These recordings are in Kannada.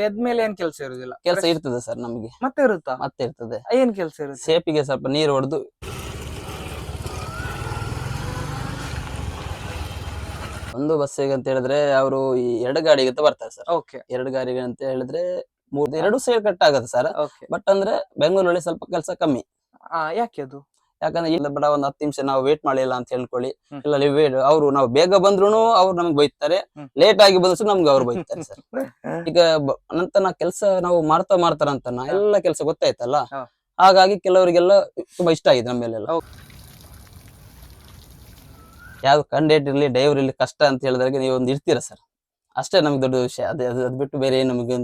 ಎದ್ಮೇಲೆ ಏನ್ ಕೆಲಸ ಇರುದಿಲ್ಲ? ಕೆಲಸ ಇರ್ತದೆ ಸರ್ ನಮಗೆ. ಮತ್ತೆ ಇರುತ್ತಾ? ಮತ್ತೆ ಇರ್ತದೆ. ಏನ್ ಕೆಲಸ ಇರುತ್ತೆ? ಸೇಪಿಗೆ ಸ್ವಲ್ಪ ನೀರು ಹೊಡೆದು ಒಂದು ಬಸ್ಸಿಗೆ ಅಂತ ಹೇಳಿದ್ರೆ ಅವರು ಈ 2 ಗಾಡಿಗೆ ಅಂತ ಬರ್ತಾರೆ ಸರ್. ಓಕೆ 2 ಗಾಡಿಗೆ ಅಂತ ಹೇಳಿದ್ರೆ 2 ಸೈಡ್ ಕಟ್ ಆಗುತ್ತೆ ಸರ್. ಓಕೆ. ಬಟ್ ಅಂದ್ರೆ ಬೆಂಗಳೂರಲ್ಲಿ ಸ್ವಲ್ಪ ಕೆಲಸ ಕಮ್ಮಿ. ಯಾಕೆ ಅದು? ಯಾಕಂದ್ರೆ ಇಲ್ಲ ಬೇಡ ಒಂದು 10 ನಿಮಿಷ ನಾವು ವೇಟ್ ಮಾಡಿಲ್ಲ ಅಂತ ಹೇಳ್ಕೊಳ್ಳಿ. ಹ್ಮ್. ಇಲ್ಲ ಅವರು ನಾವು ಬೇಗ ಬಂದ್ರು ಅವ್ರು ನಮ್ಗೆ ಬೈತಾರೆ, ಲೇಟ್ ಆಗಿ ಬಂದ್ರು ನಮ್ಗೆ ಅವ್ರು ಬೈತಾರೆ ಸರ್. ಈಗ ನಂತರ ಕೆಲಸ ನಾವು ಮಾಡ್ತಾರ ಅಂತ ಎಲ್ಲ ಕೆಲಸ ಗೊತ್ತಾಯ್ತಲ್ಲ, ಹಾ. ಹಾಗಾಗಿ ಕೆಲವರಿಗೆಲ್ಲ ತುಂಬಾ ಇಷ್ಟ ಆಗಿದೆ ನಮ್ಮ ಮೇಲೆಲ್ಲ. ಯಾವ್ದು ಕಂಡಕ್ಟರ್ ಇರ್ಲಿ ಡ್ರೈವರ್ ಇರ್ಲಿ ಕಷ್ಟ ಅಂತ ಹೇಳಿದಾಗ ನೀವು ಒಂದು ಇರ್ತೀರಾ ಸರ್, ಅಷ್ಟೇ ನಮ್ಗೆ ದೊಡ್ಡ ವಿಷಯ. ಅದ್ ಬಿಟ್ಟು ಬೇರೆ ಏನು ನಮಗೆ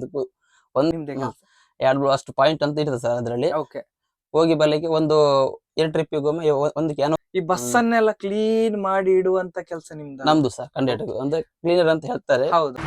ಎರಡು ಅಷ್ಟು ಪಾಯಿಂಟ್ ಅಂತ ಇರ್ತದೆ ಸರ್ ಅದ್ರಲ್ಲಿ. ಓಕೆ. ಹೋಗಿ ಬರ್ಲಿಕ್ಕೆ ಒಂದು 2 ಟ್ರಿಪ್ಪಿಗೆ ಒಮ್ಮೆ ಒಂದು ಕ್ಯಾನ್. ಈ ಬಸ್ ಅನ್ನೆಲ್ಲ ಕ್ಲೀನ್ ಮಾಡಿ ಇಡುವಂತ ಕೆಲಸ ನಿಮ್ದು? ನಮ್ದು ಸರ್ ಕಂಡಕ್ಟರ್ ಅಂದ್ರೆ ಕ್ಲೀನರ್ ಅಂತ ಹೇಳ್ತಾರೆ. ಹೌದು.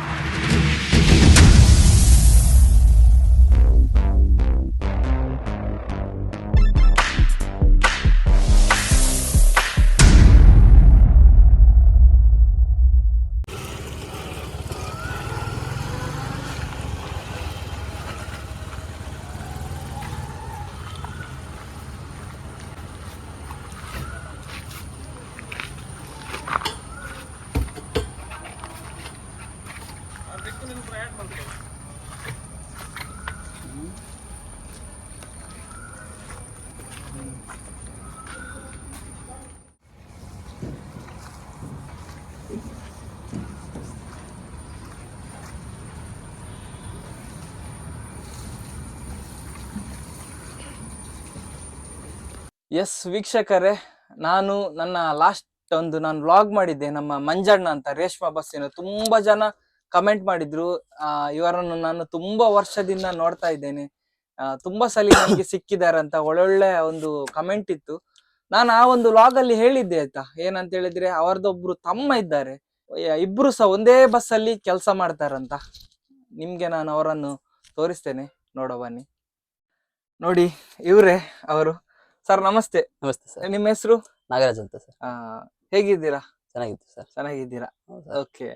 ಎಸ್ ವೀಕ್ಷಕರೇ, ನಾನು ನನ್ನ ಲಾಸ್ಟ್ ನಾನು ವ್ಲಾಗ್ ಮಾಡಿದ್ದೆ ನಮ್ಮ ಮಂಜಣ್ಣ ಅಂತ, ರೇಷ್ಮಾ ಬಸ್ಸಿನ. ತುಂಬಾ ಜನ ಕಮೆಂಟ್ ಮಾಡಿದ್ರು. ಇವರನ್ನು ನಾನು ತುಂಬಾ ವರ್ಷದಿಂದ ನೋಡ್ತಾ ಇದ್ದೇನೆ, ತುಂಬಾ ಸಲ ನನಗೆ ಸಿಕ್ಕಿದ್ದಾರೆ ಅಂತ ಒಳ್ಳೊಳ್ಳೆ ಒಂದು ಕಮೆಂಟ್ ಇತ್ತು. ನಾನು ಆ ಒಂದು ವ್ಲಾಗ್ ಅಲ್ಲಿ ಹೇಳಿದ್ದೆ ಆಯ್ತಾ, ಏನಂತ ಹೇಳಿದ್ರೆ ಅವರದೊಬ್ರು ತಮ್ಮ ಇದ್ದಾರೆ, ಇಬ್ರು ಸಹ ಒಂದೇ ಬಸ್ ಅಲ್ಲಿ ಕೆಲಸ ಮಾಡ್ತಾರಂತ. ನಿಮ್ಗೆ ನಾನು ಅವರನ್ನು ತೋರಿಸ್ತೇನೆ, ನೋಡೋ ಬನ್ನಿ. ನೋಡಿ ಇವ್ರೆ ಅವರು. ಸರ್ ನಮಸ್ತೆ. ನಮಸ್ತೆ ಸರ್. ನಿಮ್ಮ ಹೆಸರು? ನಾಗರಾಜ್ ಅಂತ ಸರ್. ಹೇಗಿದ್ದೀರಾ? ಚೆನ್ನಾಗಿತ್ತು ಸರ್. ಚೆನ್ನಾಗಿದ್ದೀರಾ? ಓಕೆ.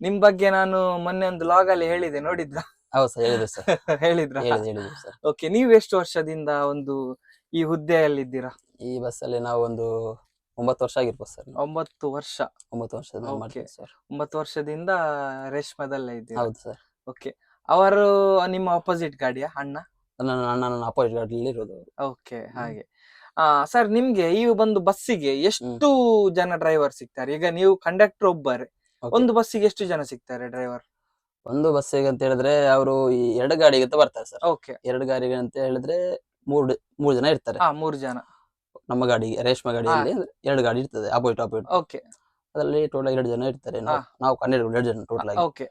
ನಿಮ್ ಬಗ್ಗೆ ನಾನು ಮೊನ್ನೆ ಒಂದು ಲಾಗ್ ಅಲ್ಲಿ ಹೇಳಿದೆ, ನೋಡಿದ್ರ? ಹೌದು ಸರ್, ಹೇಳಿದ್ರು ಸರ್. ಹೇಳಿದ್ರ? ಹೇಳಿದ್ರು ಸರ್. ಓಕೆ. ನೀವ್ ಎಷ್ಟು ವರ್ಷದಿಂದ ಒಂದು ಈ ಹುದ್ದೆಯಲ್ಲಿದ್ದೀರಾ? ಈ ಬಸ್ ಅಲ್ಲಿ ನಾವು ಒಂದು 9 ವರ್ಷ ಆಗಿರ್ಬೋದು ಸರ್. 9 ವರ್ಷ. 9 ವರ್ಷದಿಂದ ಮಾಡ್ತೀವಿ ಸರ್. 9 ವರ್ಷದಿಂದ ರೇಷ್ಮದಲ್ಲೇ ಇದ್ದೀರಾ? ಹೌದು ಸರ್. ಓಕೆ. ಅವರು ನಿಮ್ಮ ಅಪೋಸಿಟ್ ಗಾಡಿಯ ಅಣ್ಣ? ನನ್ನ ಅಪೋಸಿಟ್ ಗಾಡಿಯಲ್ಲಿ ಇರೋದು. ಓಕೆ, ಹಾಗೆ. ಸರ್, ನಿಮ್ಗೆ ಈ ಒಂದು ಬಸ್ಸಿಗೆ ಎಷ್ಟು ಜನ ಡ್ರೈವರ್ ಸಿಗ್ತಾರೆ? ಈಗ ನೀವು ಕಂಡಕ್ಟರ್ ಒಬ್ಬರೇ, ಒಂದು ಬಸ್ಸಿಗೆ ಎಷ್ಟು ಜನ ಸಿಗ್ತಾರೆ ಡ್ರೈವರ್? ಒಂದು ಬಸ್ಸಿಗೆ ಅಂತ ಹೇಳಿದ್ರೆ ಅವರು ಈ 2 ಗಾಡಿಗೆ ಅಂತ ಬರ್ತಾರೆ ಸರ್. ಓಕೆ. 2 ಗಾಡಿಗೆ ಅಂತ ಹೇಳಿದ್ರೆ 3 ಜನ ಇರ್ತಾರೆ. 3 ಜನ. ನಮ್ಮ ಗಾಡಿಗೆ, ರೇಷ್ಮಾ ಗಾಡಿಯಲ್ಲಿ 2 ಗಾಡಿ ಇರ್ತದೆ, ಅಪೋಸಿಟ್. ಓಕೆ. ಅದರಲ್ಲಿ ಟೋಟಲ್ 2 ಜನ ಇರ್ತಾರೆ. ನಾವು ಕಂಡಕ್ಟರ್ 2 ಜನ ಟೋಟಲ್ ಆಗಿ. ಓಕೆ.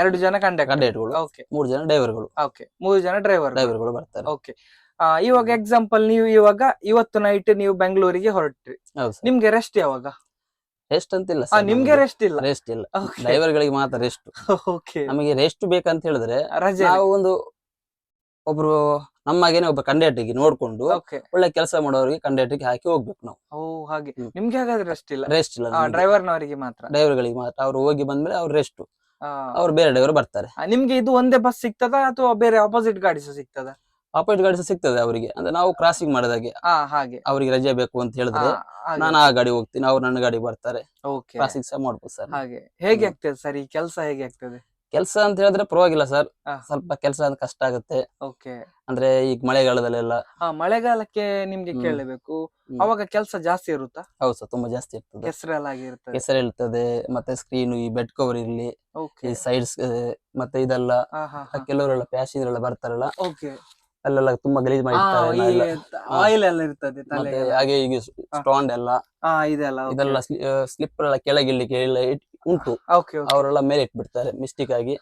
2 ಜನ ಕಂಡಕ್ಟರ್ಗಳು. ಓಕೆ. 3 ಜನ ಡ್ರೈವರ್ಗಳು. ಓಕೆ. 3 ಜನ ಡ್ರೈವರ್ಗಳು ಬರ್ತಾರೆ. ಓಕೆ. ಇವಾಗ ಎಕ್ಸಾಂಪಲ್, ನೀವು ಇವತ್ತು ನೈಟ್ ನೀವು ಬೆಂಗಳೂರಿಗೆ ಹೊರಟ್ರಿ, ನಿಮ್ಗೆ ರೆಸ್ಟ್ ಯಾವಾಗ? ರೆಸ್ಟ್ ಅಂತಿಲ್ಲ ಸರ್, ನಿಮ್ಗೆ ರೆಸ್ಟ್ ಇಲ್ಲ? ರೆಸ್ಟ್ ಇಲ್ಲ, ಡ್ರೈವರ್ ಗಳಿಗೆ ಮಾತ್ರ ರೆಸ್ಟ್. ಓಕೆ. ನಮಗೆ ರೆಸ್ಟ್ ಬೇಕಂತ ಹೇಳಿದ್ರೆ ರಜೆ. ನಾವು ಒಬ್ರು ನಮ್ಮಾಗೇನೆ ಒಬ್ಬ ಕಂಡಕ್ಟರ್ಗೆ ನೋಡ್ಕೊಂಡು ಒಳ್ಳೆ ಕೆಲಸ ಮಾಡೋರಿಗೆ ಕಂಡಕ್ಟರ್ಗೆ ಹಾಕಿ ಹೋಗ್ಬೇಕು ನಾವು. ಹಾಗೆ. ನಿಮ್ಗೆ ಹಾಗಾದ್ರೆ ರೆಸ್ಟ್ ಇಲ್ಲ? ರೆಸ್ಟ್ ಇಲ್ಲ, ಡ್ರೈವರ್ನವರಿಗೆ ಮಾತ್ರ. ಡ್ರೈವರ್ಗಳಿಗೆ ಮಾತ್ರ. ಅವ್ರು ಹೋಗಿ ಬಂದ್ಮೇಲೆ ಅವ್ರು ರೆಸ್ಟ್, ಅವ್ರು ಬೇರೆ ಡ್ರೈವರ್ ಬರ್ತಾರೆ. ನಿಮ್ಗೆ ಇದು ಒಂದೇ ಬಸ್ ಸಿಗ್ತದ ಅಥವಾ ಬೇರೆ ಅಪೋಸಿಟ್ ಗಾಡಿ ಸಹ ಸಿಗ್ತದ? ಅಪೋಸಿಟ್ ಗಾಡಿ ಸಹ ಸಿಗ್ತದೆ ಅವರಿಗೆ. ಅಂದ್ರೆ ನಾವು ಕ್ರಾಸಿಂಗ್ ಮಾಡಿದಾಗೆ, ಹಾಗೆ ಅವ್ರಿಗೆ ರಜೆ ಬೇಕು ಅಂತ ಹೇಳಿದ್ರೆ ನಾನು ಆ ಗಾಡಿ ಹೋಗ್ತೀನಿ, ಅವ್ರು ನನ್ನ ಗಾಡಿ ಬರ್ತಾರೆ, ಕ್ರಾಸಿಂಗ್ ಸಹ ಮಾಡ್ಬೋದು ಸರ್. ಹಾಗೆ. ಹೇಗೆ ಆಗ್ತದೆ ಸರ್ ಈ ಕೆಲಸ? ಹೇಗೆ ಆಗ್ತದೆ ಕೆಲಸ ಅಂತ ಹೇಳಿದ್ರೆ? ಪರವಾಗಿಲ್ಲ ಸರ್, ಸ್ವಲ್ಪ ಕೆಲಸ ಕಷ್ಟ ಆಗುತ್ತೆ. ಓಕೆ. ಅಂದ್ರೆ ಈಗ ಮಳೆಗಾಲದಲ್ಲೆಲ್ಲ. ಮಳೆಗಾಲಕ್ಕೆ ನಿಮ್ಗೆ ಕೇಳಬೇಕು, ಅವಾಗ ಕೆಲಸ ಜಾಸ್ತಿ ಇರುತ್ತಾ? ಹೌದು ಸರ್, ತುಂಬಾ ಜಾಸ್ತಿ ಇರ್ತದೆ. ಕೆಸರು ಇರ್ತದೆ, ಮತ್ತೆ ಸ್ಕ್ರೀನ್, ಈ ಬೆಡ್ ಕವರ್ ಇರ್ಲಿ, ಈ ಸೈಡ್ಸ್, ಮತ್ತೆ ಇದೆಲ್ಲ ಕೆಲವರೆಲ್ಲ ಪ್ಯಾಸೆಂಜರ್ ಎಲ್ಲ ಬರ್ತಾರಲ್ಲ, ಅಲ್ಲೆಲ್ಲ ತುಂಬಾ ಗಲೀಜ್ ಮಾಡಿರ್ತಾರೆ. ಆಯಿಲ್ ಎಲ್ಲ ಇರ್ತದೆ ಮತ್ತೆ ಹಾಗೆ ಈಗ ಸ್ಟಾಂಡ್ ಎಲ್ಲ ಇದೆಲ್ಲ ಸ್ಲಿಪ್ಪರ್ ಎಲ್ಲ ಕೆಳಗಿಡ್ಲಿಕ್ಕೆ ಉಂಟು, ಅವರೆಲ್ಲ ಮೇಲೆ ಇಟ್ಬಿಡ್ತಾರೆ ಮಿಸ್ಟೇಕ್ ಆಗಿ,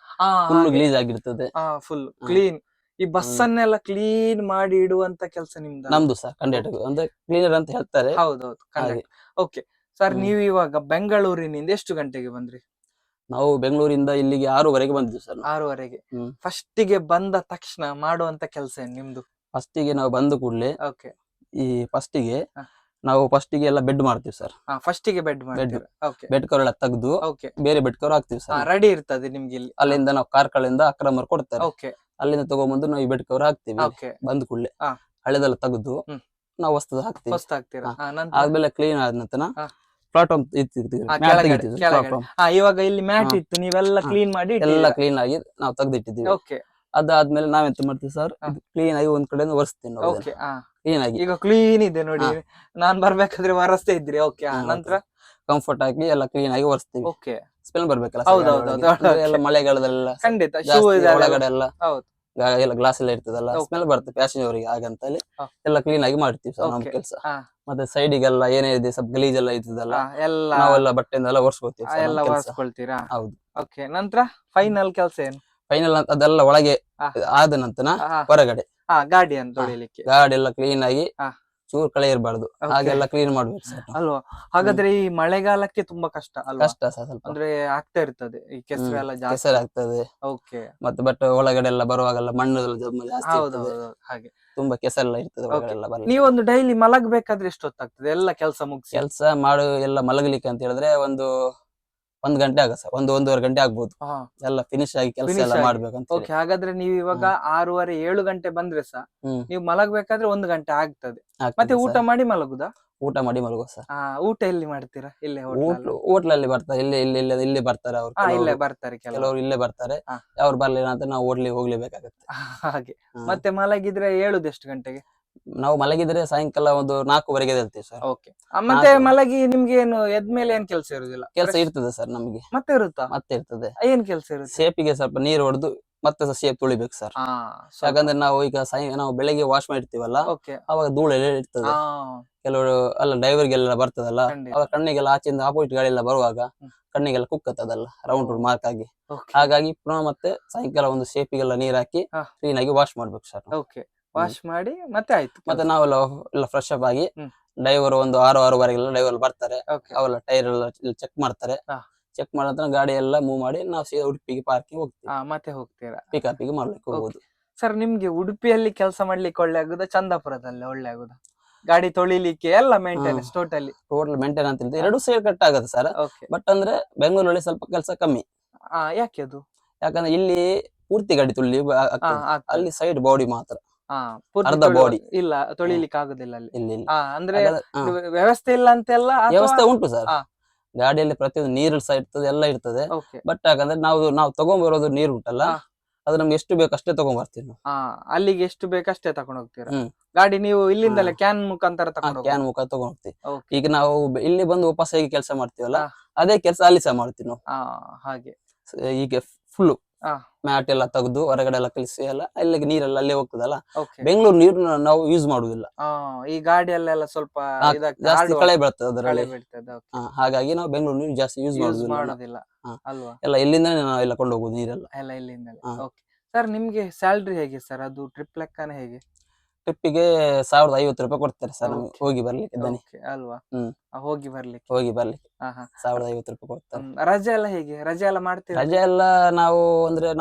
ಫುಲ್ ಗಲೀಜ್ ಆಗಿರ್ತದೆ. Full clean. ಈ ಬಸ್ ಅನ್ನೆಲ್ಲ ಕ್ಲೀನ್ ಮಾಡಿ ಇಡುವಂತ ಕೆಲಸ ನಮ್ದು ಸರ್, ಕಂಡಕ್ಟರ್ ಅಂದ್ರೆ ಕ್ಲೀನರ್ ಅಂತ ಹೇಳ್ತಾರೆ. ಹೌದೌದು. ಓಕೆ ಸರ್, ನೀವು ಇವಾಗ ಬೆಂಗಳೂರಿನಿಂದ ಎಷ್ಟು ಗಂಟೆಗೆ ಬಂದ್ರಿ? ನಾವು ಬೆಂಗಳೂರಿಂದ ಇಲ್ಲಿಗೆ 6:30ಗೆ ಬಂದಿದ್ವಿ ಸರ್. 6:30ಗೆ. ಫಸ್ಟಿಗೆ ಬಂದ ತಕ್ಷಣ ಮಾಡುವಂತ ಕೆಲಸ ಏನ್ ನಿಮ್ದು? ಫಸ್ಟಿಗೆ ನಾವು ಬಂದ ಕೂಡಲೇ ಈ ಫಸ್ಟಿಗೆ ನಾವು ಫಸ್ಟ್ ಗೆ ಎಲ್ಲ ಬೆಡ್ ಮಾಡ್ತೀವಿ ಸರ್. ಫಸ್ಟ್ ಗೆ ಬೆಡ್ ಮಾಡ್ತೀರಾ? ಓಕೆ. ಬೆಡ್ ಕವರ್ ಎಲ್ಲ ತೆಗೆದು ಓಕೆ. ಬೇರೆ ಬೆಡ್ ಕವರ್ ಹಾಕ್ತಿವಿ ಸರ್. ರೆಡಿ ಇರ್ತದೆ ನಿಮ್ಗೆ ಇಲ್ಲಿ? ಅಲ್ಲಿಂದ ನಾವು ಕಾರ್ಕಳಿಂದ ಅಕ್ರಮರು ಕೊಡ್ತಾರೆ. ಓಕೆ. ಅಲ್ಲಿಂದ ತಗೊಂಡ್ಬಂದು ನಾವು ಈ ಬೆಡ್ ಕವರ್ ಹಾಕ್ತಿವಿ. ಓಕೆ. ಬಂದ ಕೂಡಲೇ ಹಳೆದೆಲ್ಲ ತೆಗೆದು ನಾವು ಹೊಸದು ಹಾಕ್ತಿವಿ. ಹೊಸ್ತು ಹಾಕ್ತೀರಾ? ಆದ್ಮೇಲೆ ಕ್ಲೀನ್ ಆದ ನಂತರ ಪ್ಲಾಟ್ಫಾರ್ಮ್ ಇವಾಗ ಇಲ್ಲಿ ಮ್ಯಾಟ್ ಇತ್ತು, ನೀವೆಲ್ಲ ಕ್ಲೀನ್ ಮಾಡಿ ಎಲ್ಲ ಕ್ಲೀನ್ ಆಗಿ ನಾವು ತೆಗೆದಿಟ್ಟಿದ್ದೀವಿ. ಓಕೆ. ಅದಾದ್ಮೇಲೆ ನಾವೆಂತ ಮಾಡ್ತೀವಿ ಸರ್, ಕ್ಲೀನ್ ಆಗಿ ಒಂದ್ ಕಡೆ ಒರೆಸ್ತೀವಿ ನಾವು. ಓಕೆ. ಕ್ಲೀನ್ ಆಗಿ ಈಗ ಕ್ಲೀನ್ ಇದೆ ನೋಡಿ, ನಾನ್ ಬರ್ಬೇಕಾದ್ರೆ ಒರೆಸ್ತಾ ಇದ್ರಿ. ಓಕೆ. ನಂತರ ಕಂಫರ್ಟ್ ಹಾಕಿ ಎಲ್ಲ ಕ್ಲೀನ್ ಆಗಿ ಒರೆಸ್ತೀವಿ. ಓಕೆ. ಸ್ಮೆಲ್ ಬರ್ಬೇಕಲ್ಲ ಹೌದೌದು. ಎಲ್ಲ ಮಳೆಗಾಲದಲ್ಲ ಖಂಡಿತ ಒಳಗಡೆ ಎಲ್ಲ ಹೌದು ಎಲ್ಲ ಗ್ಲಾಸ್ ಎಲ್ಲ ಇರ್ತದಲ್ಲ, ಸ್ಮೆಲ್ ಬರುತ್ತೆ ಪ್ಯಾಸೆಂಜರ್ ಅವರಿಗೆ. ಹಾಗಂತ ಹೇಳಿ ಎಲ್ಲ ಕ್ಲೀನ್ ಆಗಿ ಮಾಡ್ತೀವಿ ಸರ್ ನಮ್ ಕೆಲಸ. ಮತ್ತೆ ಸೈಡಿಗೆಲ್ಲ ಏನಿದೆ ಸ್ವಲ್ಪ ಗಲೀಜೆಲ್ಲ ಇರ್ತದಲ್ಲ, ನಾವೆಲ್ಲ ಬಟ್ಟೆಯಿಂದ ಎಲ್ಲ ಒರೆಸ್ಕೊತೀವಿ. ಎಲ್ಲ ಒರೆಸ್ಕೊಳ್ತೀರಾ? ಹೌದು. ಓಕೆ. ನಂತರ ಫೈನಲ್ ಕೆಲಸ ಏನು? ಫೈನಲ್ ಅದೆಲ್ಲ ಒಳಗೆ ಆದ ನಂತರ ಹೊರಗಡೆ ಗಾಡಿಯನ್ನು ತೊಳಿಲಿಕ್ಕೆ ಗಾಡಿ ಎಲ್ಲ ಕ್ಲೀನ್ ಆಗಿ ಚೂರ್ ಕಳೆ ಇರಬಾರ್ದು, ಹಾಗೆಲ್ಲ ಕ್ಲೀನ್ ಮಾಡ್ಬೇಕು ಸರ್ ಅಲ್ವಾ? ಹಾಗಾದ್ರೆ ಈ ಮಳೆಗಾಲಕ್ಕೆ ತುಂಬಾ ಕಷ್ಟ ಅಲ್ವಾ? ಕಷ್ಟ ಸರ್ ಸ್ವಲ್ಪ, ಅಂದ್ರೆ ಆಗ್ತಾ ಇರ್ತದೆ ಈ ಕೆಸರು ಎಲ್ಲ ಜಾಸ್ತಿ. ಕೆಸರು ಆಗ್ತದೆ. ಓಕೆ. ಮತ್ತೆ ಬಟ್ ಒಳಗಡೆ ಎಲ್ಲ ಬರುವಾಗೆಲ್ಲ ಮಣ್ಣು ಜಾಸ್ತಿ ಇರ್ತದೆ, ಹಾಗೆ ತುಂಬಾ ಕೆಸರೆಲ್ಲ ಇರ್ತದೆ ಒಳಗಡೆ ಎಲ್ಲ. ನೀವೊಂದು ಡೈಲಿ ಮಲಗ್ಬೇಕಾದ್ರೆ ಎಷ್ಟು ಹೊತ್ತಾಗ್ತದೆ ಎಲ್ಲ ಕೆಲಸ ಮುಗಿಸಿ? ಕೆಲಸ ಮಾಡು ಎಲ್ಲ ಮಲಗಲಿಕ್ಕೆ ಅಂತ ಹೇಳಿದ್ರೆ ಒಂದ್ ಗಂಟೆ ಆಗ ಸರ್, ಒಂದೂವರೆ ಗಂಟೆ ಆಗ್ಬೋದು ಎಲ್ಲ ಫಿನಿಶ್ ಆಗಿ ಕೆಲಸ ಎಲ್ಲ ಮಾಡ್ಬೇಕಂತ. ಓಕೆ. ಹಾಗಾದ್ರೆ ನೀವು ಇವಾಗ 6:30 7 ಗಂಟೆ ಬಂದ್ರೆ ಸಹ ನೀವು ಮಲಗ್ಬೇಕಾದ್ರೆ 1 ಗಂಟೆ ಆಗ್ತದೆ. ಮತ್ತೆ ಊಟ ಮಾಡಿ ಮಲಗುದಾ? ಊಟ ಮಾಡಿ ಮಲಗುವ ಸರ್. ಊಟ ಎಲ್ಲಿ ಮಾಡ್ತೀರಾ? ಇಲ್ಲೇ ಹೋಟ್ಲಲ್ಲಿ ಬರ್ತಾರೆ, ಇಲ್ಲಿ ಬರ್ತಾರೆ ಅವ್ರು. ಇಲ್ಲೇ ಬರ್ತಾರೆ, ಕೆಲವರು ಇಲ್ಲೇ ಬರ್ತಾರೆ. ಅವ್ರು ಬರ್ಲಿಲ್ಲ ಅಂತ ನಾವು ಹೋಗ್ಲೇಬೇಕಾಗತ್ತೆ. ಹಾಗೆ. ಮತ್ತೆ ಮಲಗಿದ್ರೆ ಏಳುದು ಎಷ್ಟು ಗಂಟೆಗೆ? ನಾವು ಮಲಗಿದ್ರೆ ಸಾಯಂಕಾಲ ಒಂದು 4:00 ಎದ್ದೇಳ್ತೀವಿ ಸರ್. ಓಕೆ. ಮತ್ತೆ ಮಲಗಿ ನಿಮ್ಗೆ ಏನು ಎದ್ಮೇಲೆ ಏನ್ ಕೆಲಸ ಇರುದಿಲ್ಲ? ಕೆಲಸ ಇರ್ತದೆ ಸರ್ ನಮ್ಗೆ. ಮತ್ತೆ ಇರುತ್ತಾ? ಮತ್ತೆ ಇರ್ತದೆ. ಏನ್ ಕೆಲಸ ಇರುತ್ತೆ? ಶೇಪಿಗೆ ಸ್ವಲ್ಪ ನೀರು ಹೊಡೆದು ಮತ್ತೆ ಶೇಪ್ ತೊಳಿಬೇಕು ಸರ್. ಯಾಕಂದ್ರೆ ನಾವು ಈಗ ನಾವು ಬೆಳಿಗ್ಗೆ ವಾಶ್ ಮಾಡಿರ್ತೀವಲ್ಲ, ಅವಾಗ ಧೂಳೆಲ್ಲ ಇರ್ತದೆ. ಕೆಲವರು ಅಲ್ಲ ಡ್ರೈವರ್ಗೆಲ್ಲ ಬರ್ತದಲ್ಲ, ಅವಾಗ ಕಣ್ಣಿಗೆಲ್ಲ ಆಚೆಯಿಂದ ಆಪೋಸಿಟ್ ಗಾಡಿ ಎಲ್ಲ ಬರುವಾಗ ಕಣ್ಣಿಗೆಲ್ಲ ಕುಕ್ಕತ್ತದಲ್ಲ ರೌಂಡ್ ಮಾರ್ಕ್ ಆಗಿ. ಹಾಗಾಗಿ ಪುನಃ ಮತ್ತೆ ಸಾಯಂಕಾಲ ಒಂದು ಶೇಪಿಗೆಲ್ಲ ನೀರ್ ಹಾಕಿ ಕ್ಲೀನ್ ಆಗಿ ವಾಶ್ ಮಾಡ್ಬೇಕು ಸರ್. ವಾಶ್ ಮಾಡಿ ಮತ್ತೆ ಆಯ್ತು. ಮತ್ತೆ ನಾವೆಲ್ಲ ಫ್ರೆಶ್ ಅಪ್ ಆಗಿ ಡ್ರೈವರ್ ಒಂದು 6-6:30 ಡ್ರೈವರ್ ಬರ್ತಾರೆ. ಅವೆಲ್ಲ ಟೈರ್ ಎಲ್ಲ ಚೆಕ್ ಮಾಡ್ತಾರೆ. ಚೆಕ್ ಮಾಡಿದ ನಂತರ ಗಾಡಿ ಎಲ್ಲ ಮೂವ್ ಮಾಡಿ ನಾವು ಸೀದಾ ಉಡುಪಿಗೆ ಪಾರ್ಕಿಂಗ್ ಹೋಗ್ತೀವಿ. ಮತ್ತೆ ಹೋಗ್ತೀರಾ? ಪಿಕಪ್ಪಿಗೆ ಮಾಡ್ಲಿಕ್ಕೆ ಹೋಗುದು. ಸರ್ ನಿಮ್ಗೆ ಉಡುಪಿಯಲ್ಲಿ ಕೆಲಸ ಮಾಡ್ಲಿಕ್ಕೆ ಒಳ್ಳೆ ಆಗುದಾ, ಚಂದಾಪುರದಲ್ಲಿ ಒಳ್ಳೆ ಆಗುದಾ? ಗಾಡಿ ತೊಳಿಲಿಕ್ಕೆ ಎಲ್ಲ ಮೇಂಟೆನೆನ್ಸ್ ಟೋಟಲ್ ಮೇಂಟೆನೆನ್ಸ್ ಅಂತ ಎರಡು ಸೇರ್ ಕಟ್ ಆಗುತ್ತೆ ಸರ್. ಬಟ್ ಅಂದ್ರೆ ಬೆಂಗಳೂರಲ್ಲಿ ಸ್ವಲ್ಪ ಕೆಲಸ ಕಮ್ಮಿ. ಯಾಕೆ ಅದು? ಯಾಕಂದ್ರೆ ಇಲ್ಲಿ ಪೂರ್ತಿ ಗಾಡಿ ತೊಳಿ, ಅಲ್ಲಿ ಸೈಡ್ ಬಾಡಿ ಮಾತ್ರ, ಅರ್ಧ ಬಾಡಿ ಇಲ್ಲ ತೊಳಿಲಿಕ್ಕೆ ಆಗುದಿಲ್ಲ ಅಲ್ಲಿ. ಇಲ್ಲಿ ಅಂದ್ರೆ ವ್ಯವಸ್ಥೆ ಇಲ್ಲ ಅಂತೆಲ್ಲ? ವ್ಯವಸ್ಥೆ ಉಂಟು ಸರ್, ಗಾಡಿಯಲ್ಲಿ ಪ್ರತಿಯೊಂದು ನೀರು ಸಹ ಇರ್ತದೆ, ಎಲ್ಲ ಇರ್ತದೆ. ಬಟ್ ಯಾಕಂದ್ರೆ ನಾವು ತಗೊಂಡ್ಬರೋದು ನೀರು ಉಂಟಲ್ಲ, ಅದು ನಮ್ಗೆ ಎಷ್ಟು ಬೇಕು ಅಷ್ಟೇ ತಗೊಂಡ್ಬರ್ತೀವಿ ನಾವು. ಅಲ್ಲಿಗೆ ಎಷ್ಟು ಬೇಕಷ್ಟೇ ತಗೊಂಡ್ ಹೋಗ್ತೀರಾ? ಗಾಡಿ ನೀವು ಇಲ್ಲಿಂದಲೇ ಕ್ಯಾನ್ ಮುಖಾಂತರ ಕ್ಯಾನ್ ಮುಖ ತಗೊಂಡ್ ಹೋಗ್ತೀವಿ. ಈಗ ನಾವು ಇಲ್ಲಿ ಬಂದು ವಾಪಸ್ ಹೇಗೆ ಕೆಲಸ ಮಾಡ್ತೀವಲ್ಲ, ಅದೇ ಕೆಲಸ ಅಲ್ಲಿ ಸಹ ಮಾಡ್ತೀವಿ ನಾವು. ಹಾಗೆ ಈಗ ಫುಲ್ ಮ್ಯಾಟ್ ಎಲ್ಲ ತೆಗೆದು ಹೊರಗಡೆ ಎಲ್ಲ ಕಲಿಸಿ ಎಲ್ಲ ಅಲ್ಲಿಗೆ ನೀರೆಲ್ಲ ಅಲ್ಲೇ ಹೋಗ್ತದಲ್ಲ. ಬೆಂಗಳೂರು ನೀರು ನಾವು ಯೂಸ್ ಮಾಡುದಿಲ್ಲ, ಈ ಗಾಡಿಯಲ್ಲೆಲ್ಲ ಸ್ವಲ್ಪ ಜಾಸ್ತಿ ಕಳೆ ಬರ್ತದೆ ಅದರಲ್ಲಿ. ಹಾಗಾಗಿ ನಾವು ಬೆಂಗಳೂರು ನೀರು ಜಾಸ್ತಿ ಯೂಸ್ ಮಾಡುದಿಲ್ಲ ಅಲ್ವಾ? ಎಲ್ಲ ಇಲ್ಲಿಂದಾನೆ ನಾವು ಎಲ್ಲ ಕೊಂಡು ಹೋಗುದು ನೀರೆಲ್ಲ. ಎಲ್ಲ ಇಲ್ಲಿಂದಲೇ. ಸರ್ ನಿಮ್ಗೆ ಸ್ಯಾಲ್ರಿ ಹೇಗೆ ಸರ್? ಅದು ಟ್ರಿಪ್ ಲೆಕ್ಕನೇ ಹೇಗೆ? ಟ್ರಿಪ್ಪಿಗೆ 1,050 ರೂಪಾಯಿ ಕೊಡ್ತಾರೆ ಸರ್ ನಮಗೆ ಹೋಗಿ ಬರ್ಲಿಕ್ಕೆ. ಅಲ್ವಾ? ಹೋಗಿ ಬರ್ಲಿಕ್ಕೆ 1,050 ರೂಪಾಯಿ ಕೊಡ್ತಾರೆ. ರಜೆ ಎಲ್ಲ ಹೇಗೆ? ರಜೆ ಎಲ್ಲ ಮಾಡ್ತೀವಿ? ರಜೆ ಎಲ್ಲ ನಾವು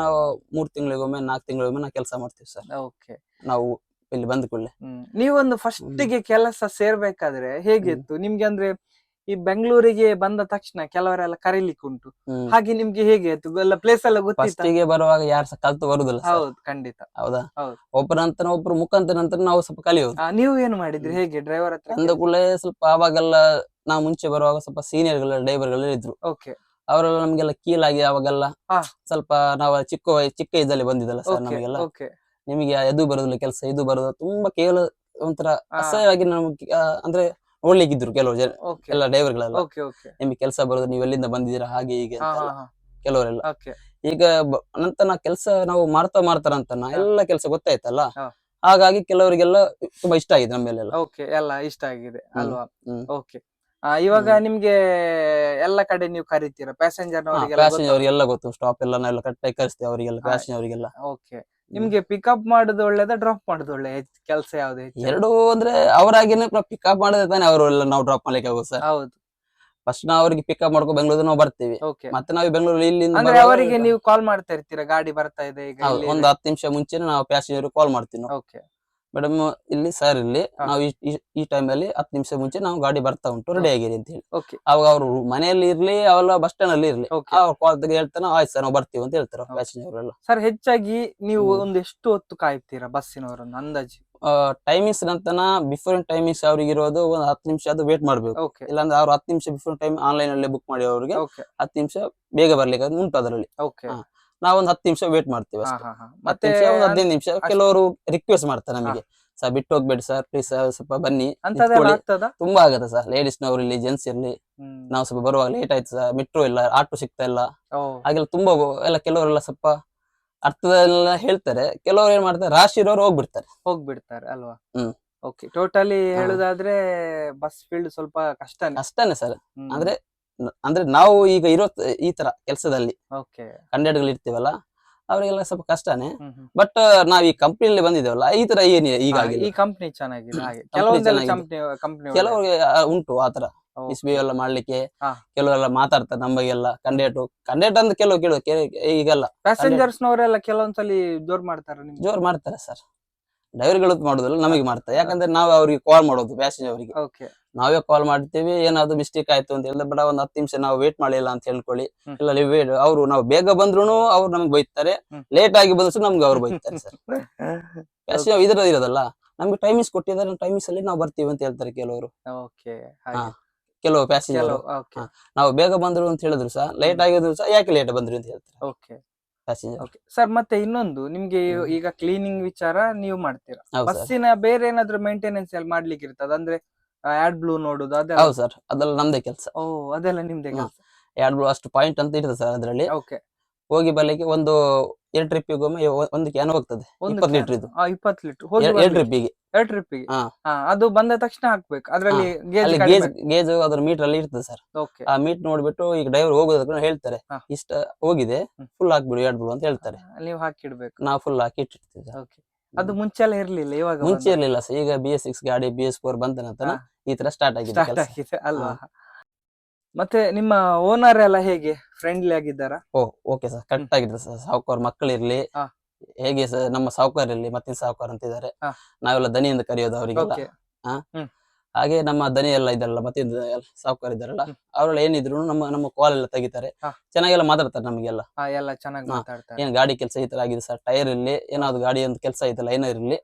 3 ತಿಂಗಳಿಗೊಮ್ಮೆ 4 ತಿಂಗಳಿಗೊಮ್ಮೆ ನಾವು ಕೆಲಸ ಮಾಡ್ತೀವಿ ಸರ್. ನಾವು ಇಲ್ಲಿ ಬಂದ ಕೂಡಲೇ. ನೀವೊಂದು ಫಸ್ಟ್ ಗೆ ಕೆಲಸ ಸೇರ್ಬೇಕಾದ್ರೆ ಹೇಗಿತ್ತು ನಿಮ್ಗೆ? ಅಂದ್ರೆ ಈ ಬೆಂಗಳೂರಿಗೆ ಬಂದ ತಕ್ಷಣ ಕೆಲವರೆಲ್ಲ ಕರೀಲಿಕ್ಕೆ ಉಂಟು, ಹಾಗೆ ನಿಮ್ಗೆ ಹೇಗೆ ಇತ್ತು? ಎಲ್ಲ ಪ್ಲೇಸ್ ಎಲ್ಲ ಗೊತ್ತಿತ್ತು? ಫಸ್ಟಿಗೆ ಬರುವಾಗ ಯಾರು ಸಹ ಕಲ್ತು ಬರುದಿಲ್ಲ. ಹೌದು, ಖಂಡಿತ. ಹೌದಾ? ಒಬ್ಬರ ಮುಖಾಂತರ ನಂತರ ನಾವು ಸ್ವಲ್ಪ ಕಲಿಯೋದು. ನೀವು ಏನು ಮಾಡಿದ್ರಿ? ಹೇಗೆ ಡ್ರೈವರ್ ಹತ್ರ ಅಂದ ಕೂಡಲೇ ಸ್ವಲ್ಪ ಅವಾಗೆಲ್ಲ ನಾವು ಮುಂಚೆ ಬರುವಾಗ ಸ್ವಲ್ಪ ಸೀನಿಯರ್ ಡ್ರೈವರ್ಗಳು ಇದ್ರು. ಅವರೆಲ್ಲ ನಮ್ಗೆಲ್ಲ ಕೀಳಾಗಿ ಅವಾಗೆಲ್ಲ ಸ್ವಲ್ಪ ನಾವು ಚಿಕ್ಕ ಇದ್ದಲ್ಲಿ ಬಂದಿದ್ದಲ್ಲ ಸರ್ ನಮಗೆಲ್ಲ. ನಿಮಗೆ ಅದು ಬರುದಿಲ್ಲ ಕೆಲಸ, ಇದು ಬರುದು ತುಂಬಾ ಕೇವಲ ಒಂಥರ ಅಸಹ್ಯವಾಗಿ ನಮ್ಗೆ ಅಂದ್ರೆ ನೋಡ್ಲಿಕ್ಕಿದ್ರು ಕೆಲವು ಜನ ಎಲ್ಲ ಡ್ರೈವರ್ಗಳೆಲ್ಲ. ನಿಮ್ಗೆ ಕೆಲಸ ಬರೋದು, ನೀವು ಎಲ್ಲಿಂದ ಬಂದಿದ್ದೀರಾ ಹಾಗೆ ಹೀಗೆ ಕೆಲವರೆಲ್ಲ. ಈಗ ನಂತರ ಕೆಲಸ ನಾವು ಮಾಡ್ತಾರಂತ ಎಲ್ಲ ಕೆಲಸ ಗೊತ್ತಾಯ್ತಲ್ಲ, ಹಾಗಾಗಿ ಕೆಲವರಿಗೆಲ್ಲ ತುಂಬಾ ಇಷ್ಟ ಆಗಿದೆ ನಮ್ಮೆಲ್ಲ. ಎಲ್ಲ ಇಷ್ಟ ಆಗಿದೆ ಅಲ್ವಾ? ಇವಾಗ ನಿಮ್ಗೆ ಎಲ್ಲ ಕಡೆ ನೀವು ಕರಿತೀರಾ? ಪ್ಯಾಸೆಂಜರ್ ಅವರಿಗೆಲ್ಲ ಗೊತ್ತು, ಸ್ಟಾಪ್ ಎಲ್ಲ ಕರೆಕ್ಟಾಗಿ ಕರೆಸ್ತೇವೆ ಅವರಿಗೆಲ್ಲ, ಪ್ಯಾಸೆಂಜರ್ ಅವರಿಗೆಲ್ಲ. ನಿಮ್ಗೆ ಪಿಕಪ್ ಮಾಡುದು ಒಳ್ಳೇದ, ಡ್ರಾಪ್ ಮಾಡುದು ಒಳ್ಳೆ ಕೆಲಸ ಯಾವ್ದು? ಎರಡು ಅಂದ್ರೆ ಅವರಾಗಿನೇ ಪಿಕಪ್ ಮಾಡಿದ್ರೆ ತಾನೇ ಅವರೆಲ್ಲ ನಾವು ಡ್ರಾಪ್ ಮಾಡ್ಲಿಕ್ಕೆ ಆಗೋದು ಸರ್. ಹೌದು, ಫಸ್ಟ್ ನಾವು ಅವರಿಗೆ ಪಿಕಪ್ ಮಾಡ್ಕೊಂಡು ಬೆಂಗಳೂರು ನಾವು ಬರ್ತೀವಿ. ಮತ್ತೆ ನಾವು ಬೆಂಗಳೂರು ಇಲ್ಲಿಂದ ಅವರಿಗೆ ನೀವು ಕಾಲ್ ಮಾಡ್ತಾ ಇರ್ತೀರಾ, ಗಾಡಿ ಬರ್ತಾ ಇದೆ ಈಗ, ಒಂದು 10 ನಿಮಿಷ ಮುಂಚೆ ನಾವು ಪ್ಯಾಸೆಂಜರ್ ಕಾಲ್ ಮಾಡ್ತೀವಿ ನಾವು. ಮೇಡಮ್ ಇಲ್ಲಿ ಸರ್ ಇಲ್ಲಿ ಹಾ. ನಾವು ಈ ಟೈಮ್ ಅಲ್ಲಿ 10 ನಿಮಿಷ ಮುಂಚೆ ನಾವು ಗಾಡಿ ಬರ್ತಾ ಉಂಟು ರೆಡಿ ಆಗಿರಿ ಅಂತ ಹೇಳಿ. ಓಕೆ ಅವಾಗ ಅವರು ಮನೆಯಲ್ಲಿ ಇರ್ಲಿ ಅವಲ್ಲ ಬಸ್ ಸ್ಟ್ಯಾಂಡ್ ಅಲ್ಲಿ ಇರ್ಲಿ ಓಕೆ ಅವ್ರು ಕಾಲ್ ತೆಗೆದು ಹೇಳ್ತಾನೆ ಆಯ್ತು ಸರ್ ನಾವು ಬರ್ತೀವಿ ಅಂತ ಹೇಳ್ತಾರೆ ಪ್ಯಾಸೆಂಜರ್ ಎಲ್ಲ. ಸರ್, ಹೆಚ್ಚಾಗಿ ನೀವು ಹ್ಮ್. ಒಂದು ಎಷ್ಟು ಹೊತ್ತು ಕಾಯ್ತೀರಾ ಬಸ್ಸಿನವರನ್ನು ಅಂದಾಜು? ಟೈಮಿಂಗ್ಸ್ ನಂತರ ಬಿಫೋರ್ ಟೈಮಿಂಗ್ಸ್ ಅವ್ರಿಗೆ ಇರೋದು ಒಂದು 10 ನಿಮಿಷ ಅದು ವೇಟ್ ಮಾಡ್ಬೇಕು. ಓಕೆ ಇಲ್ಲಾಂದ್ರೆ ಅವ್ರು 10 ನಿಮಿಷ ಬಿಫೋರ್ ಟೈಮ್ ಆನ್ಲೈನ್ ಅಲ್ಲೇ ಬುಕ್ ಮಾಡಿ ಅವ್ರಿಗೆ ಓಕೆ 10 ನಿಮಿಷ ಬೇಗ ಬರ್ಲಿಕ್ಕೆ ಅದು ಉಂಟು ಅದರಲ್ಲಿ. ಓಕೆ ಹಾ. ನಾವೊಂದು 10 ನಿಮಿಷ ವೇಟ್ ಮಾಡ್ತೀವಿ ಹಾ ಅಷ್ಟೇ. ಹಾ ಹಾ 10 ಮತ್ತೆ ನಿಮಿಷ ಒಂದು 15 ನಿಮಿಷ ಕೆಲವರು ರಿಕ್ವೆಸ್ಟ್ ಮಾಡ್ತಾರೆ ನಮಗೆ, ಸರ್ ಬಿಟ್ಟು ಹೋಗ್ಬೇಡಿ ಸರ್ ಪ್ಲೀಸ್ ಸ್ವಲ್ಪ ಬನ್ನಿ ಅಂತದೆಲ್ಲ ನಿಂತ್ಕೊಳ್ಳಿ. ಆಗ್ತದ? ತುಂಬಾ ಆಗತ್ತೆ ಸರ್, ಲೇಡೀಸ್ ನವ್ರು ಇರ್ಲಿ ಜೆಂಟ್ಸ್ ಇರ್ಲಿ, ನಾವು ಸ್ವಲ್ಪ ಬರುವಾಗ ಲೇಟ್ ಆಯ್ತು ಸರ್, ಮೆಟ್ರೋ ಇಲ್ಲ, ಆಟೋ ಸಿಗ್ತಾ ಇಲ್ಲ, ಹಾಗೆಲ್ಲ ತುಂಬಾ ಎಲ್ಲ ಕೆಲವರೆಲ್ಲ ಸ್ವಲ್ಪ ಅರ್ಥದೆಲ್ಲ ಹೇಳ್ತಾರೆ. ಕೆಲವರು ಏನ್ ಮಾಡ್ತಾರೆ, ರಾಶಿ ಇರೋರು ಹೋಗ್ಬಿಡ್ತಾರೆ ಅಲ್ವಾ? ಹ್ಮ್. ಓಕೆ, ಟೋಟಲಿ ಹಾ. ಹೇಳುದಾದ್ರೆ ಬಸ್ ಫೀಲ್ಡ್ ಸ್ವಲ್ಪ ಕಷ್ಟನೇ. ಅಷ್ಟನೇ ಸರ್. ಅಂದ್ರೆ ನಾವು ಈಗ ಇರೋ ಈ ತರ ಕೆಲಸದಲ್ಲಿ ಓಕೆ ಕಂಡಕ್ಟರ್ಗಳು ಇರ್ತೀವಲ್ಲ ಅವರಿಗೆಲ್ಲ ಸ್ವಲ್ಪ ಕಷ್ಟನೇ. ಬಟ್ ನಾವ್ ಈ ಕಂಪ್ನಿಯಲ್ಲಿ ಬಂದಿದ್ದೇವಲ್ಲ ಈ ತರ ಏನಿದೆ ಈಗ ಈ ಕಂಪ್ನಿ ಚೆನ್ನಾಗಿದೆ. ಹಾಗೆ Company ಕೆಲವೊಂದೆಲ್ಲ ಚೆನ್ನಾಗಿದೆ. ಕಂಪ್ನಿ ಕೆಲವರಿಗೆ ಉಂಟು ಆತರ ಇಸ್ಬಿ ಎಲ್ಲ ಮಾಡ್ಲಿಕ್ಕೆ. ಹಾ. ಕೆಲವರೆಲ್ಲ ಮಾತಾಡ್ತಾರೆ ನಮಗೆಲ್ಲ ಕಂಡಕ್ಟರ್ ಅಂತ ಕೆಲವು ಈಗೆಲ್ಲ ಪ್ಯಾಸೆಂಜರ್ಸ್ ನವರೆಲ್ಲ ಕೆಲವೊಂದ್ಸಲಿ ಜೋರ್ ಮಾಡ್ತಾರೆ ನಿಮ್ಗೆ? ಜೋರ್ ಮಾಡ್ತಾರೆ ಸರ್. ಡ್ರೈವರ್ಗಳು ಮಾಡುದಲ್ಲ ನಮಗೆ ಮಾಡ್ತಾರೆ, ಯಾಕಂದ್ರೆ ನಾವು ಅವ್ರಿಗೆ ಕಾಲ್ ಮಾಡೋದು ಪ್ಯಾಸೆಂಜರ್ ಅವರಿಗೆ. ಓಕೆ ನಾವೇ ಕಾಲ್ ಮಾಡ್ತೀವಿ, ಏನಾದ್ರು ಮಿಸ್ಟೇಕ್ ಆಯ್ತು ಅಂತ ಹೇಳಿದ್ರೆ ಬೇಡ ಒಂದು 10 ನಿಮಿಷ ನಾವು ವೇಟ್ ಮಾಡಿಲ್ಲ ಅಂತ ಹೇಳ್ಕೊಳ್ಳಿ. ಇಲ್ಲ ವೇಟ್ ಅವ್ರು ನಾವು ಬೇಗ ಬಂದ್ರು ಅವ್ರು ನಮ್ಗೆ ಬೈತಾರೆ, ಲೇಟ್ ಆಗಿ ಬಂದ್ರು ನಮ್ಗೆ ಅವ್ರು ಬೈತಾರೆ ಸರ್. ಪ್ಯಾಸೆಂಜರ್ ಇರೋದಲ್ಲ, ನಮ್ಗೆ ಟೈಮಿಂಗ್ಸ್ ಕೊಟ್ಟಿದ್ದಾರೆ, ಟೈಮಿಂಗ್ಸ್ ಅಲ್ಲಿ ನಾವು ಬರ್ತೀವಿ ಅಂತ ಹೇಳ್ತಾರೆ ಕೆಲವರು. ಓಕೆ ಕೆಲವು ಪ್ಯಾಸೆಂಜರ್ ನಾವು ಬೇಗ ಬಂದ್ರು ಅಂತ ಹೇಳಿದ್ರು ಸಹ ಲೇಟ್ ಆಗಿದ್ರು ಸಹ ಯಾಕೆ ಲೇಟ್ ಬಂದ್ರು ಅಂತ ಹೇಳ್ತಾರೆ ಓಕೆ ಪ್ಯಾಸೆಂಜರ್. ಸರ್, ಮತ್ತೆ ಇನ್ನೊಂದು ನಿಮ್ಗೆ ಈಗ ಕ್ಲೀನಿಂಗ್ ವಿಚಾರ ನೀವು ಮಾಡ್ತೀರಾ, ಹೌದು ಸರ್. ಬಸ್ಸಿನ ಬೇರೆ ಏನಾದ್ರು ಮೇಂಟೆನೆನ್ಸ್ ಎಲ್ಲ ಮಾಡ್ಲಿಕ್ಕೆ ಇರ್ತದ? ಅಂದ್ರೆ ಆಡ್ ಬ್ಲೂ ನೋಡುದು ಅದೆಲ್ಲ? ಹೌದು ಸರ್, ಅದೆಲ್ಲ ನಮ್ದೇ ಕೆಲಸ. ಓ, ಅದೆಲ್ಲ ನಿಮ್ದೇ ಕೆಲಸ? ಎರಡು ಅಷ್ಟು ಪಾಯಿಂಟ್ ಅಂತ ಇರ್ತದೆ ಸರ್ ಅದ್ರಲ್ಲಿ. ಓಕೆ, ಹೋಗಿ ಬರ್ಲಿಕ್ಕೆ ಒಂದು 2 ಟ್ರಿಪ್ಪಿಗೊಮ್ಮೆ ಒಂದು ಕ್ಯಾನ್ ಹೋಗ್ತದೆ 20 ಲೀಟರ್ ಇದು. 20 ಲೀಟರ್ ಹೋಗಿ 2 ಟ್ರಿಪ್ಪಿಗೆ. 2 ಟ್ರಿಪ್ಪಿಗೆ? ಅದು ಬಂದ ತಕ್ಷಣ ಹಾಕ್ಬೇಕು ಅದ್ರಲ್ಲಿ ಗೇಜ್ ಅದ್ರ ಮೀಟರ್ ಅಲ್ಲಿ ಇರ್ತದೆ ಸರ್. ಓಕೆ, ಆ ಮೀಟರ್ ನೋಡ್ಬಿಟ್ಟು ಈಗ ಡ್ರೈವರ್ ಹೋಗೋದಕ್ಕೆ ಹೇಳ್ತಾರೆ, ಇಷ್ಟ ಹೋಗಿದೆ ಫುಲ್ ಹಾಕ್ಬಿಡು 2 ಅಂತ ಹೇಳ್ತಾರೆ. ನೀವು ಹಾಕಿಡ್ಬೇಕು, ನಾವು ಫುಲ್ ಹಾಕಿ ಇಟ್ಟಿರ್ತೀವಿ ಸರ್. ಓಕೆ. ಅದು ಮುಂಚೆ ಎಲ್ಲ ಇರ್ಲಿಲ್ಲ, ಇವಾಗ ಮುಂಚೆ ಇರ್ಲಿಲ್ಲ ಸರ್. ಈಗ BS6 ಗಾಡಿ BS4 ಬಂದ ನಂತರ ಈ ತರ ಸ್ಟಾರ್ಟ್ ಆಗಿದೆ ಅಲ್ವಾ? ಮತ್ತೆ ನಿಮ್ಮ ಓನರ್ ಎಲ್ಲ ಹೇಗೆ, ಫ್ರೆಂಡ್ಲಿ ಆಗಿದ್ದಾರಾ? ಓಕೆ ಸರ್, ಕರೆಕ್ಟ್ ಆಗಿದೆ ಸರ್. ಸಾವುಕಾರ ಮಕ್ಕಳಿರ್ಲಿ, ಹೇಗೆ ಸರ್ ನಮ್ಮ ಸಾವುಕಾರ ಇರ್ಲಿ, ಮತ್ತಿನ ಸಾವುಕಾರ ಅಂತ ಇದ್ದಾರೆ, ನಾವೆಲ್ಲ ದನಿ ಎಂದು ಕರೆಯೋದು ಅವರಿಗೆಲ್ಲ. ಹಾಗೆ ನಮ್ಮ ದನಿ ಎಲ್ಲ ಇದೆಲ್ಲ ಮತ್ತೆ ಸಾವುಕಾರ ಇದ್ದಾರಲ್ಲ ಅವರೆಲ್ಲ ಏನಿದ್ರು ನಮ್ಮ ಕಾಲ್ ಎಲ್ಲ ತೆಗಿತಾರೆ, ಚೆನ್ನಾಗೆಲ್ಲ ಮಾತಾಡ್ತಾರೆ ನಮಗೆಲ್ಲ. ಎಲ್ಲ ಚೆನ್ನಾಗಿ ಮಾತಾಡ್ತಾರೆ. ಏನ್ ಗಾಡಿ ಕೆಲಸ ಈ ತರ ಆಗಿದೆ ಸರ್, ಟೈರ್ ಇರ್ಲಿ, ಏನಾದ್ರು ಗಾಡಿ ಒಂದು ಕೆಲಸ ಐತಲ್ಲ ಲೈನರ್ ಇರ್ಲಿ,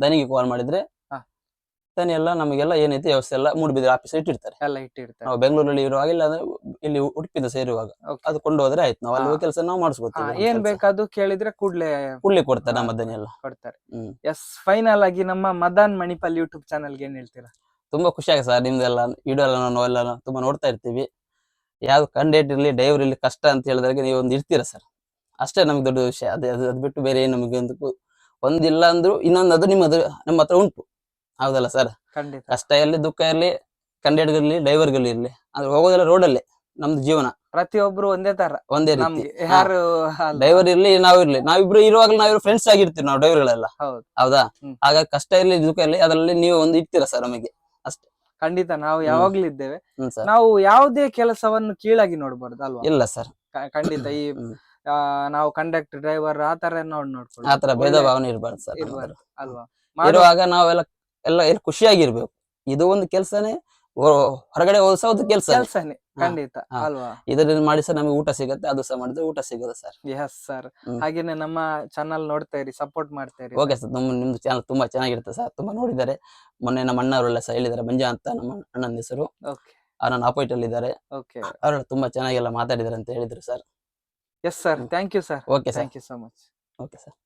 ದನಿಗೆ ಕಾಲ್ ಮಾಡಿದ್ರೆ ದನಿ ಎಲ್ಲ ನಮಗೆಲ್ಲ ಏನೈತಿ ವ್ಯವಸ್ಥೆ ಎಲ್ಲ ಮೂಡುಬಿದಿರೆ ಆಫೀಸ್ ಇಟ್ಟಿರ್ತಾರೆ. ನಾವು ಬೆಂಗಳೂರಲ್ಲಿ ಇರುವಾಗ ಇಲ್ಲ ಅಂದ್ರೆ ಇಲ್ಲಿ ಉಡುಪಿಯಿಂದ ಸೇರುವಾಗ ಅದು ಕೊಂಡು ಹೋದ್ರೆ ಆಯ್ತು, ನಾವು ಅಲ್ಲಿ ಕೆಲಸ ನಾವು ಮಾಡಿಸ್ಕೊತೀವಿ. ಏನ್ ಬೇಕಾದ್ರು ಕೇಳಿದ್ರೆ ಕೂಡ್ಲೆ ಕೊಡ್ತಾರೆ ನಮ್ಮ ದನಿ ಎಲ್ಲ ಕೊಡ್ತಾರೆ. ಎಸ್, ಫೈನಲ್ ಆಗಿ ನಮ್ಮ ಮದನ್ ಮಣಿಪಾಲ್ ಯೂಟ್ಯೂಬ್ ಚಾನಲ್ಗೆ ಏನ್ ಹೇಳ್ತೀರಾ? ತುಂಬಾ ಖುಷಿ ಆಗಿದೆ ಸರ್, ನಿಮ್ದೆಲ್ಲ ವಿಡಿಯೋ ಎಲ್ಲ ನಾವೆಲ್ಲ ತುಂಬಾ ನೋಡ್ತಾ ಇರ್ತೀವಿ. ಯಾವ್ದು ಕಂಡಕ್ಟರ್ ಇರ್ಲಿ ಡ್ರೈವರ್ ಇರ್ಲಿ ಕಷ್ಟ ಅಂತ ಹೇಳಿದಾಗ ನೀವು ಒಂದು ಇರ್ತೀರಾ ಸರ್, ಅಷ್ಟೇ ನಮ್ಗೆ ದೊಡ್ಡ ವಿಷಯ. ಅದ್ ಬಿಟ್ಟು ಬೇರೆ ಏನು ನಮಗೆ ಒಂದಿಲ್ಲ ಅಂದ್ರು ಇನ್ನೊಂದು ಅದು ನಮ್ಮ ಹತ್ರ ಉಂಟು, ಹೌದಲ್ಲ ಸರ್? ಕಷ್ಟ ಇರ್ಲಿ ದುಃಖ ಇರ್ಲಿ ಕಂಡಕ್ಟರ್ ಇರ್ಲಿ ಡ್ರೈವರ್ಗಳು ಇರ್ಲಿ, ಅಂದ್ರೆ ಹೋಗೋದೆಲ್ಲ ರೋಡಲ್ಲೇ ನಮ್ದು ಜೀವನ. ಪ್ರತಿಯೊಬ್ರು ಒಂದೇ ರೀತಿ, ಯಾರು ಡ್ರೈವರ್ ಇರ್ಲಿ ನಾವಿಬ್ರು ಇರುವಾಗಲೂ ನಾವಿಬ್ರು ಫ್ರೆಂಡ್ಸ್ ಆಗಿರ್ತೀವಿ ನಾವು ಡ್ರೈವರ್ಗಳೆಲ್ಲ, ಹೌದಾ? ಹಾಗಾಗಿ ಕಷ್ಟ ಇರ್ಲಿ ದುಃಖ ಇರ್ಲಿ ಅದರಲ್ಲಿ ನೀವು ಒಂದು ಇರ್ತೀರಾ ಸರ್ ನಮಗೆ, ಅಷ್ಟೇ. ಖಂಡಿತ, ನಾವು ಯಾವಾಗ್ಲೂ ಇದ್ದೇವೆ. ನಾವು ಯಾವುದೇ ಕೆಲಸವನ್ನು ಕೀಳಾಗಿ ನೋಡ್ಬಾರ್ದು ಅಲ್ವಾ? ಇಲ್ಲ ಸರ್, ಖಂಡಿತ. ಈ ನಾವು ಕಂಡಕ್ಟರ್ ಡ್ರೈವರ್ ಆತರ ನೋಡ್ಕೊಳ್ಳಿ, ಆತರ ಭೇದ ಭಾವನೆ ಇರ್ಬಾರ್ದು ಸರ್ ಅಲ್ವಾ? ಇರುವಾಗ ನಾವೆಲ್ಲ ಖುಷಿಯಾಗಿರ್ಬೇಕು. ಇದು ಒಂದು ಕೆಲ್ಸನೇ, ಹೊರಗಡೆ ಹೋದ ಕೆಲ್ಸನೇ ಖಂಡಿತ ಅಲ್ವಾ? ಇದರಿಂದ ಮಾಡಿ ಸರ್ ನಮಗೆ ಊಟ ಸಿಗತ್ತೆ, ಅದು ಸಹ ಮಾಡಿದ್ರೆ ಊಟ ಸಿಗೋದು ಸರ್. ಎಸ್ ಸರ್, ಹಾಗೇನೆ ನಮ್ಮ ಚಾನಲ್ ನೋಡ್ತಾ ಇರಿ, ಸಪೋರ್ಟ್ ಮಾಡ್ತಾ ಇರಿ. ಓಕೆ ಸರ್, ನಿಮ್ದು ಚಾನಲ್ ತುಂಬಾ ಚೆನ್ನಾಗಿರುತ್ತೆ ಸರ್, ತುಂಬಾ ನೋಡಿದ್ದಾರೆ. ಮೊನ್ನೆ ನಮ್ಮ ಅಣ್ಣವರೆಲ್ಲ ಸಹ ಹೇಳಿದ್ದಾರೆ, ಮಂಜಾ ಅಂತ ನಮ್ಮ ಅಣ್ಣನ ಹೆಸರು, ನನ್ನ ಅಪೋಸಿಟ್ ಅಲ್ಲಿ ಇದ್ದಾರೆ, ಅವರೆಲ್ಲ ತುಂಬಾ ಚೆನ್ನಾಗೆಲ್ಲ ಮಾತಾಡಿದ್ದಾರೆ ಅಂತ ಹೇಳಿದ್ರು sir. Yes sir, thank you sir. Okay sir, thank you so much. Okay sir.